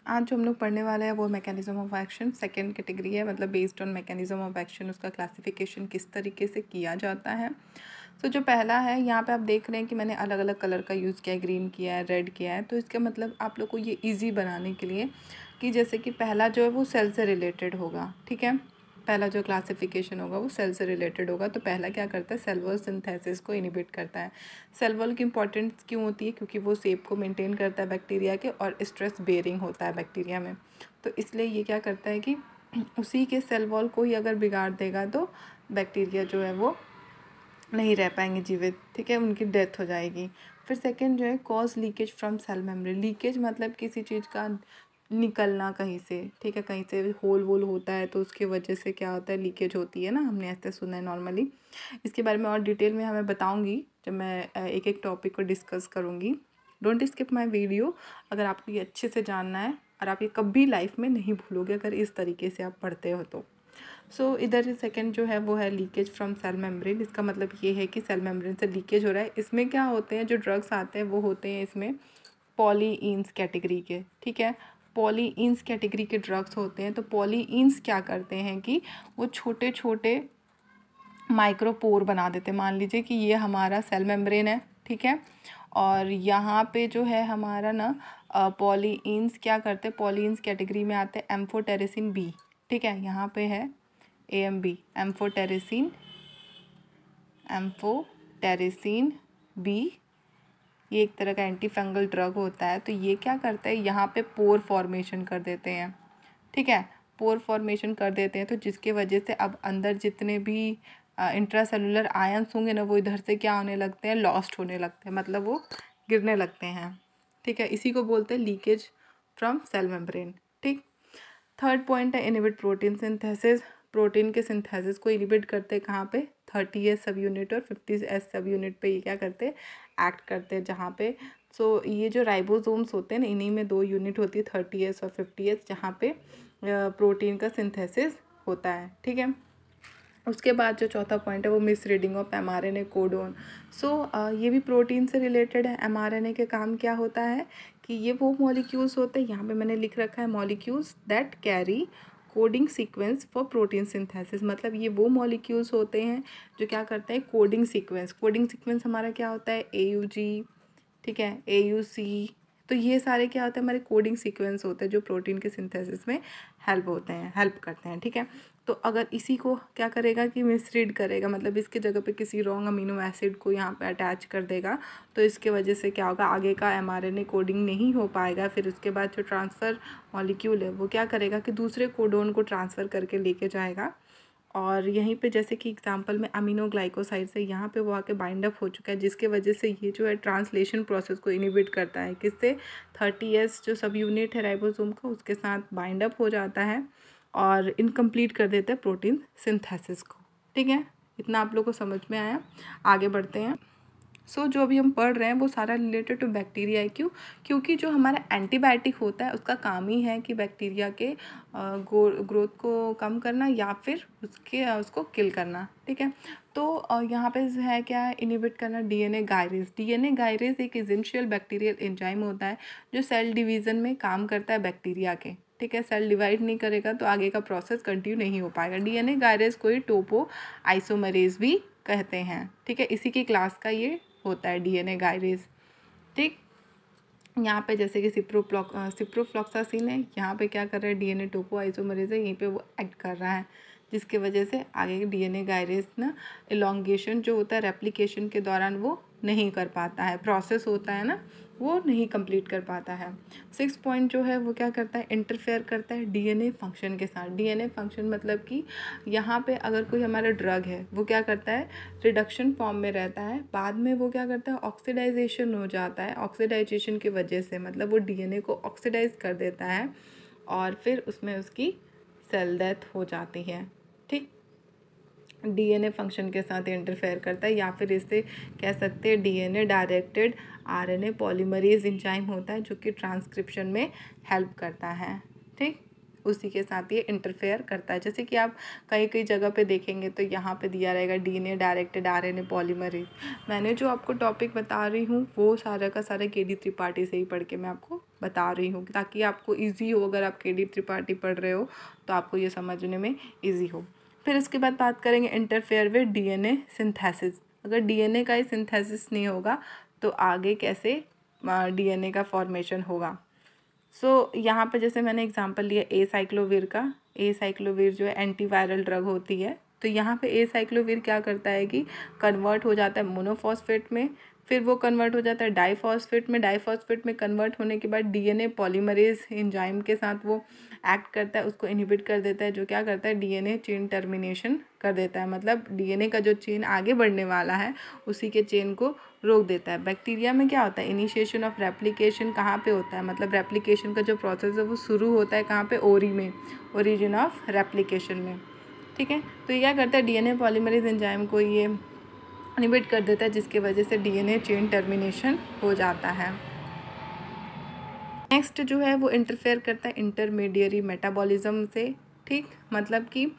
आज जो हम लोग पढ़ने वाले हैं वो mechanism of action second category है, मतलब based on mechanism of action उसका क्लासिफिकेशन किस तरीके से किया जाता है। तो जो पहला है, यहाँ पे आप देख रहे हैं कि मैंने अलग अलग कलर का यूज़ किया है, ग्रीन किया है, रेड किया है। तो इसका मतलब आप लोग को ये ईजी बनाने के लिए कि जैसे कि पहला जो है वो सेल से रिलेटेड होगा, ठीक है। पहला जो क्लासिफिकेशन होगा वो सेल से रिलेटेड होगा। तो पहला क्या करता है, सेल वॉल सिंथेसिस को इनिबिट करता है। सेल वॉल की इंपॉर्टेंस क्यों होती है, क्योंकि वो शेप को मेंटेन करता है बैक्टीरिया के और स्ट्रेस बेयरिंग होता है बैक्टीरिया में। तो इसलिए ये क्या करता है कि उसी के सेल वॉल को ही अगर बिगाड़ देगा तो बैक्टीरिया जो है वो नहीं रह पाएंगे जीवित, ठीक है, उनकी डेथ हो जाएगी। फिर सेकंड जो है cause leakage from cell membrane. Leakage मतलब किसी चीज़ का निकलना कहीं से, ठीक है, कहीं से होल वोल होता है तो उसकी वजह से क्या होता है, लीकेज होती है ना, हमने ऐसे सुना है नॉर्मली। इसके बारे में और डिटेल में हमें बताऊंगी जब मैं एक एक टॉपिक को डिस्कस करूंगी। डोंट स्किप माय वीडियो अगर आपको ये अच्छे से जानना है और आप ये कभी लाइफ में नहीं भूलोगे अगर इस तरीके से आप पढ़ते हो तो। सो इधर सेकंड जो है वो है लीकेज फ्रॉम सेल मेम्ब्रेन। इसका मतलब ये है कि सेल मेम्ब्रेन से लीकेज हो रहा है। इसमें क्या होते हैं, जो ड्रग्स आते हैं वो होते हैं इसमें पॉलीइंस कैटेगरी के, ठीक है, पॉलीइंस कैटेगरी के ड्रग्स होते हैं। तो पॉलीइंस क्या करते हैं कि वो छोटे छोटे माइक्रोपोर बना देते हैं। मान लीजिए कि ये हमारा सेल मेम्ब्रेन है, ठीक है, और यहाँ पे जो है हमारा ना पॉलीइंस क्या करते हैं, पॉलीइंस कैटेगरी में आते हैं एम्फोटेरेसिन बी, ठीक है, यहाँ पे है AMB एम्फोटेरेसिन बी। ये एक तरह का एंटी फंगल ड्रग होता है। तो ये क्या करता है, यहाँ पे पोर फॉर्मेशन कर देते हैं, ठीक है, पोर फॉर्मेशन कर देते हैं। तो जिसके वजह से अब अंदर जितने भी इंट्रासेलुलर आयंस होंगे ना वो इधर से क्या होने लगते हैं, लॉस्ट होने लगते हैं, मतलब वो गिरने लगते हैं, ठीक है। इसी को बोलते हैं लीकेज फ्रॉम सेल मेम्ब्रेन, ठीक। थर्ड पॉइंट है इनिबिट प्रोटीन सिंथेसिस। प्रोटीन के सिंथेसिस को इनिबिट करते हैं कहाँ पे, 30S सब यूनिट और 50S सब यूनिट पे ये क्या करते हैं, एक्ट करते हैं। जहाँ पे ये जो राइबोसोम्स होते हैं ना, इन्हीं में 2 यूनिट होती है 30S और 50S, जहाँ पे प्रोटीन का सिंथेसिस होता है, ठीक है। उसके बाद जो चौथा पॉइंट है वो miss reading of mRNA codon. ये भी प्रोटीन से रिलेटेड है। mRNA के काम क्या होता है कि ये वो मॉलिक्यूल्स होते हैं, यहाँ पे मैंने लिख रखा है molecules that carry coding sequence for protein synthesis. मतलब ये वो मॉलिक्यूल्स होते हैं जो क्या करते हैं, कोडिंग सीक्वेंस। कोडिंग सीक्वेंस हमारा क्या होता है, AUG, ठीक है, AUC। तो ये सारे क्या होते हैं, हमारे कोडिंग सीक्वेंस होते हैं जो प्रोटीन के सिंथेसिस में हेल्प करते हैं, ठीक है। तो अगर इसी को क्या करेगा कि मिसरीड करेगा, मतलब इसके जगह पे किसी रॉन्ग अमीनो एसिड को यहाँ पे अटैच कर देगा, तो इसके वजह से क्या होगा, आगे का mRNA कोडिंग नहीं हो पाएगा। फिर उसके बाद जो ट्रांसफ़र मॉलिक्यूल है वो क्या करेगा कि दूसरे कोडोन को ट्रांसफ़र करके लेके जाएगा। और यहीं पे जैसे कि एग्जांपल में अमीनोग्लाइकोसाइड से यहाँ पे वो आके बाइंड अप हो चुका है, जिसके वजह से ये जो है ट्रांसलेशन प्रोसेस को इनिबिट करता है। किससे, 30S जो सब यूनिट है राइबोसोम का, उसके साथ बाइंड अप हो जाता है और इनकम्प्लीट कर देता है प्रोटीन सिंथेसिस को, ठीक है। इतना आप लोग को समझ में आया, आगे बढ़ते हैं। जो अभी हम पढ़ रहे हैं वो सारा रिलेटेड टू बैक्टीरिया है। क्यों, क्योंकि जो हमारा एंटीबायोटिक होता है उसका काम ही है कि बैक्टीरिया के ग्रोथ को कम करना या फिर उसको किल करना, ठीक है। तो यहाँ पे है क्या, इनिबिट करना DNA गायरेज। DNA गायरेज एक एसेंशियल बैक्टीरियल एंजाइम होता है जो सेल डिवीज़न में काम करता है बैक्टीरिया के, ठीक है। सेल डिवाइड नहीं करेगा तो आगे का प्रोसेस कंटिन्यू नहीं हो पाएगा। DNA गायरेज को ही टोपो आइसोमरेज भी कहते हैं, ठीक है। इसी की क्लास का ये होता है DNA गायरेज, ठीक। यहाँ पे जैसे कि सिप्रोफ्लॉक्सासिन है, यहाँ पे क्या कर रहा है, DNA टोपो आइसोमरेज है, यहीं पे वो एक्ट कर रहा है, जिसकी वजह से आगे DNA गायरेज ना एलोंगेशन जो होता है रेप्लिकेशन के दौरान वो नहीं कर पाता है, प्रोसेस होता है ना वो नहीं कंप्लीट कर पाता है। 6 पॉइंट जो है वो क्या करता है, इंटरफेयर करता है DNA फंक्शन के साथ। DNA फंक्शन मतलब कि यहाँ पे अगर कोई हमारा ड्रग है वो क्या करता है, रिडक्शन फॉर्म में रहता है, बाद में वो क्या करता है, ऑक्सीडाइजेशन हो जाता है। ऑक्सीडाइजेशन की वजह से मतलब वो DNA को ऑक्सीडाइज कर देता है और फिर उसमें उसकी सेल डेथ हो जाती है, ठीक। DNA फंक्शन के साथ इंटरफेयर करता है, या फिर इसे कह सकते हैं DNA directed RNA polymerase enzyme होता है जो कि ट्रांसक्रिप्शन में हेल्प करता है, ठीक। उसी के साथ ये इंटरफेयर करता है। जैसे कि आप कई कई जगह पे देखेंगे तो यहाँ पे दिया रहेगा DNA डायरेक्टेड RNA पॉलीमरेज। मैंने जो आपको टॉपिक बता रही हूँ वो सारा का सारा KD त्रिपाठी से ही पढ़ के मैं आपको बता रही हूँ ताकि आपको इजी हो। अगर आप KD त्रिपाठी पढ़ रहे हो तो आपको ये समझने में इजी हो। फिर उसके बाद बात करेंगे इंटरफेयर विद DNA सिंथेसिस। अगर DNA का ही सिंथेसिस नहीं होगा तो आगे कैसे DNA का फॉर्मेशन होगा। यहाँ पे जैसे मैंने एग्जांपल लिया एसाइक्लोवीर का। एसाइक्लोवीर जो है एंटीवायरल ड्रग होती है। तो यहाँ पे एसाइक्लोवीर क्या करता है कि कन्वर्ट हो जाता है मोनोफॉस्फेट में, फिर वो कन्वर्ट हो जाता है डाइफॉस्फेट में। डाइफॉस्फेट में कन्वर्ट होने के बाद DNA पॉलीमरेज एंजाइम के साथ वो एक्ट करता है, उसको इनहिबिट कर देता है, जो क्या करता है DNA चेन टर्मिनेशन कर देता है। मतलब DNA का जो चेन आगे बढ़ने वाला है उसी के चेन को रोक देता है। बैक्टीरिया में क्या होता है, इनिशिएशन ऑफ रेप्लिकेशन कहाँ पे होता है, मतलब रेप्लिकेशन का जो प्रोसेस है वो शुरू होता है कहाँ पे, ओरी में, ओरिजिन ऑफ रेप्लिकेशन में। ठीक है, तो ये क्या करता है, DNA पॉलीमरेज एंजाइम को ये इनहिबिट कर देता है, जिसकी वजह से DNA चेन टर्मिनेशन हो जाता है। नेक्स्ट जो है वो इंटरफेयर करता है इंटरमीडिएरी मेटाबॉलिज्म से। ठीक, मतलब कि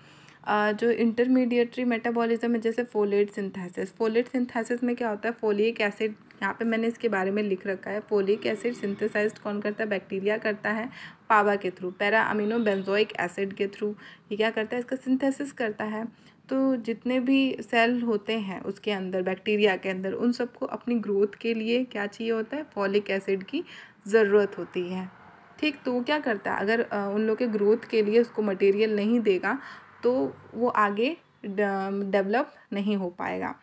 जो इंटरमीडिएटरी मेटाबॉलिज्म है, जैसे फोलेट सिंथेसिस। फोलेट सिंथेसिस में क्या होता है, फोलिक एसिड, यहाँ पे मैंने इसके बारे में लिख रखा है। फोलिक एसिड सिंथेसाइज्ड कौन करता है, बैक्टीरिया करता है, पावा के through, para amino benzoic acid के थ्रू। ये क्या करता है, इसका सिंथेसिस करता है। तो जितने भी सेल होते हैं उसके अंदर, बैक्टीरिया के अंदर, उन सबको अपनी ग्रोथ के लिए क्या चाहिए होता है, फॉलिक एसिड की ज़रूरत होती है। ठीक, तो वो क्या करता है, अगर उन लोग के ग्रोथ के लिए उसको मटेरियल नहीं देगा तो वो आगे डेवलप नहीं हो पाएगा।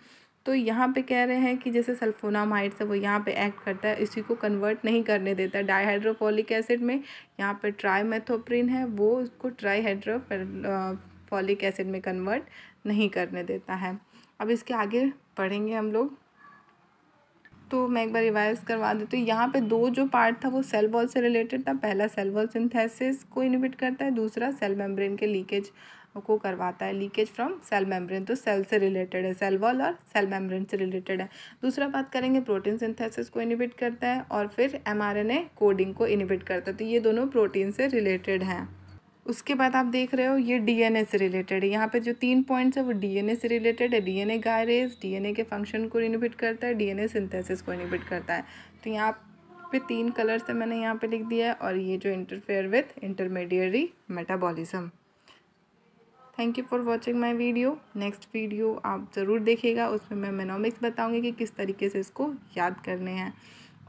तो यहाँ पे कह रहे हैं कि जैसे सल्फोनामाइड्स है वो यहाँ पे एक्ट करता है, इसी को कन्वर्ट नहीं करने देता। डाइहाइड्रोफोलिक एसिड में यहाँ पे ट्राइमेथोप्रिन है, वो उसको ट्राइहाइड्रोफोलिक एसिड में कन्वर्ट नहीं करने देता है। अब इसके आगे पढ़ेंगे हम लोग। तो मैं एक बार रिवाइज करवा देती हूँ। यहाँ पे दो जो पार्ट था वो सेल वॉल से रिलेटेड था। पहला सेल वॉल सिंथेसिस को इनहिबिट करता है, दूसरा सेल मेम्ब्रेन के लीकेज को करवाता है, लीकेज फ्रॉम सेल मेम्ब्रेन। तो सेल से रिलेटेड है, सेल वॉल और सेल मेम्ब्रेन से रिलेटेड है। दूसरा बात करेंगे प्रोटीन सिंथेसिस को इनहिबिट करता है, और फिर mRNA कोडिंग को इनहिबिट करता है। तो ये दोनों प्रोटीन से रिलेटेड हैं। उसके बाद आप देख रहे हो ये DNA से रिलेटेड है। यहाँ पे जो 3 पॉइंट्स है वो DNA से रिलेटेड है। DNA गायरेज DNA के फंक्शन को इनहिबिट करता है, DNA सिंथेसिस को इनहिबिट करता है। तो यहाँ पे 3 कलर से मैंने यहाँ पे लिख दिया है, और ये जो interfere with intermediary metabolism. Thank you for watching my video. Next video आप ज़रूर देखिएगा, उसमें मैं मेनोमिक्स बताऊँगी कि किस तरीके से इसको याद करने हैं।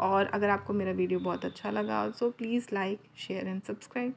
और अगर आपको मेरा वीडियो बहुत अच्छा लगा so please like, share and subscribe.